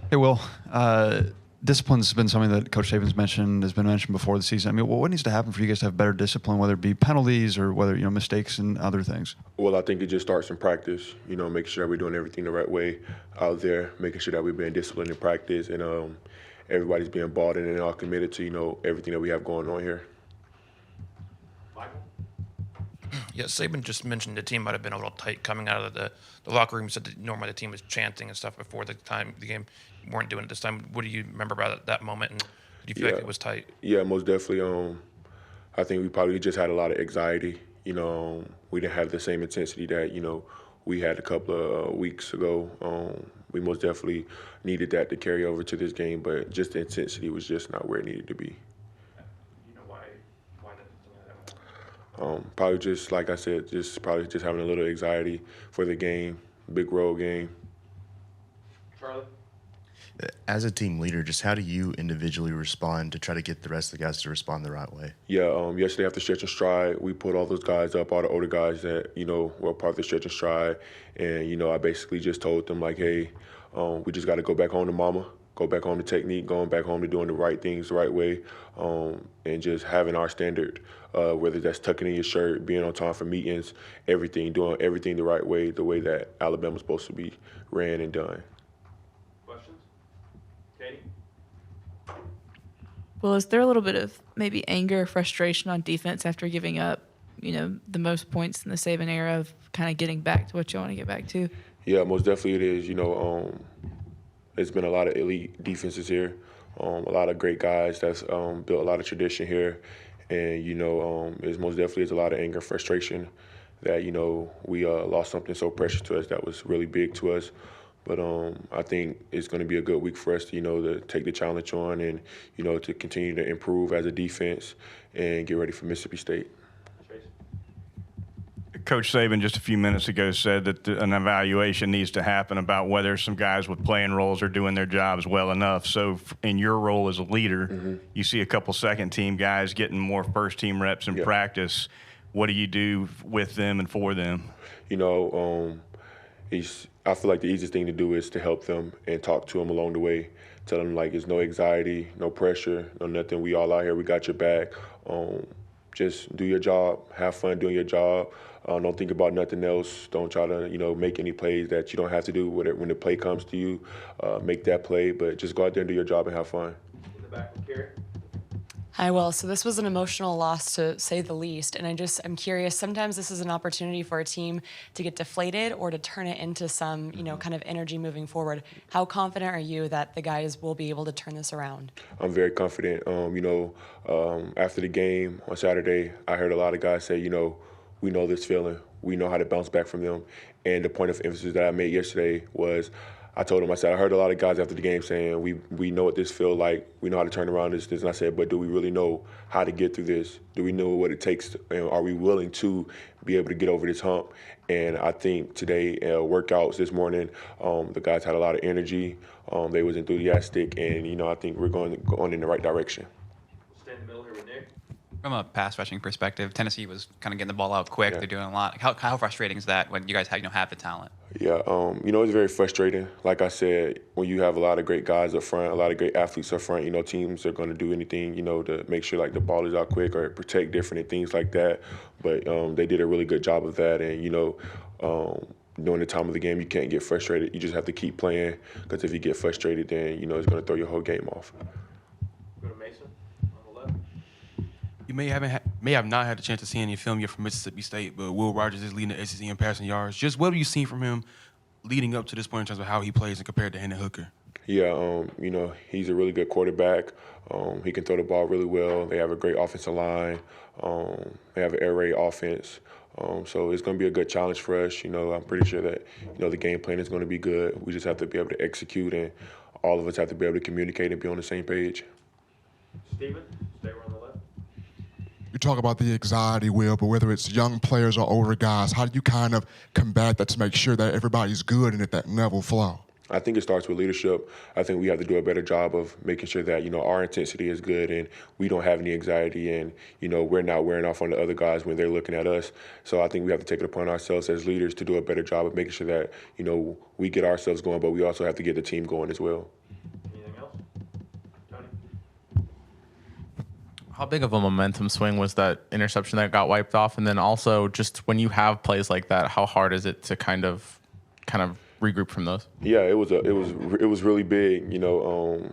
Hey, Will. Discipline's been something that Coach Saban's mentioned, has been mentioned before the season. I mean, what needs to happen for you guys to have better discipline, whether it be penalties or whether, mistakes and other things? Well, I think it just starts in practice, making sure we're doing everything the right way out there, making sure that we're being disciplined in practice, and everybody's being bought in and all committed to, everything that we have going on here. Yeah, Saban just mentioned the team might have been a little tight coming out of the locker room. Said that normally the team was chanting and stuff before the game. Weren't doing it this time. What do you remember about that moment? And do you feel like it was tight? Yeah, most definitely. I think we probably just had a lot of anxiety. We didn't have the same intensity that we had a couple of weeks ago. We most definitely needed that to carry over to this game, but just the intensity was just not where it needed to be. You know why that? Probably just like I said, just probably just having a little anxiety for the game, big road game. Charlie. As a team leader, just how do you individually respond to try to get the rest of the guys to respond the right way? Yeah, yesterday after stretch and stride, we put all those guys up, all the older guys that, were part of the stretch and stride. And, I basically just told them, like, hey, we just got to go back home to mama, go back home to technique, going back home to doing the right things the right way, and just having our standard, whether that's tucking in your shirt, being on time for meetings, everything, doing everything the right way, the way that Alabama's supposed to be ran and done. Well, is there a little bit of maybe anger or frustration on defense after giving up, the most points in the Saban era of kind of getting back to what you want to get back to? Yeah, most definitely it is. There's been a lot of elite defenses here, a lot of great guys that's built a lot of tradition here. And, there's most definitely is a lot of anger and frustration that, we lost something so precious to us that was really big to us. But I think it's going to be a good week for us to take the challenge on and, to continue to improve as a defense and get ready for Mississippi State. Coach Saban just a few minutes ago said that an evaluation needs to happen about whether some guys with playing roles are doing their jobs well enough. So in your role as a leader, you see a couple second-team guys getting more first-team reps in practice. What do you do with them and for them? I feel like the easiest thing to do is to help them and talk to them along the way. Tell them, like, it's no anxiety, no pressure, no nothing. We all out here. We got your back. Just do your job. Have fun doing your job. Don't think about nothing else. Don't try to, make any plays that you don't have to do. When the play comes to you, make that play. But just go out there and do your job and have fun. In the back with Carrie. Hi, Will. So this was an emotional loss, to say the least. And I'm curious, sometimes this is an opportunity for a team to get deflated or to turn it into some, kind of energy moving forward. How confident are you that the guys will be able to turn this around? I'm very confident. After the game on Saturday, I heard a lot of guys say, we know this feeling. We know how to bounce back from them. And the point of emphasis that I made yesterday was I told him, I said, I heard a lot of guys after the game saying, we know what this feels like. We know how to turn around this. And I said, but do we really know how to get through this? Do we know what it takes? And are we willing to be able to get over this hump? And I think today, workouts this morning, the guys had a lot of energy. They was enthusiastic. And, I think we're going in the right direction. Stay in the middle here with Nick. From a pass rushing perspective, Tennessee was kind of getting the ball out quick. Yeah. They're doing a lot. How frustrating is that when you guys have the talent? Yeah, it's very frustrating. Like I said, when you have a lot of great guys up front, a lot of great athletes up front, teams are going to do anything, to make sure like the ball is out quick or protect different and things like that. But they did a really good job of that. And, during the time of the game, you can't get frustrated. You just have to keep playing because if you get frustrated, then, it's going to throw your whole game off. Go to Mason on the left. You may have not had the chance to see any film yet from Mississippi State, but Will Rogers is leading the SEC in passing yards. Just what have you seen from him leading up to this point in terms of how he plays and compared to Hendon Hooker? Yeah, he's a really good quarterback. He can throw the ball really well. They have a great offensive line. They have an air raid offense. So it's going to be a good challenge for us. I'm pretty sure that, the game plan is going to be good. We just have to be able to execute, and all of us have to be able to communicate and be on the same page. Steven, stay on the left. You talk about the anxiety, Will, but whether it's young players or older guys, how do you kind of combat that to make sure that everybody's good and at that level flow? I think it starts with leadership. I think we have to do a better job of making sure that, our intensity is good and we don't have any anxiety and, we're not wearing off on the other guys when they're looking at us. So I think we have to take it upon ourselves as leaders to do a better job of making sure that, we get ourselves going, but we also have to get the team going as well. How big of a momentum swing was that interception that got wiped off? And then also, just when you have plays like that, how hard is it to kind of regroup from those? Yeah, it was really big. You know,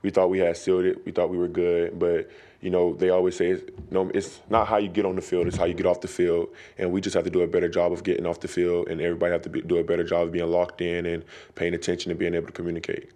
we thought we had sealed it. We thought we were good, but you know, they always say it's not how you get on the field; it's how you get off the field. And we just have to do a better job of getting off the field, and everybody have to do a better job of being locked in and paying attention and being able to communicate.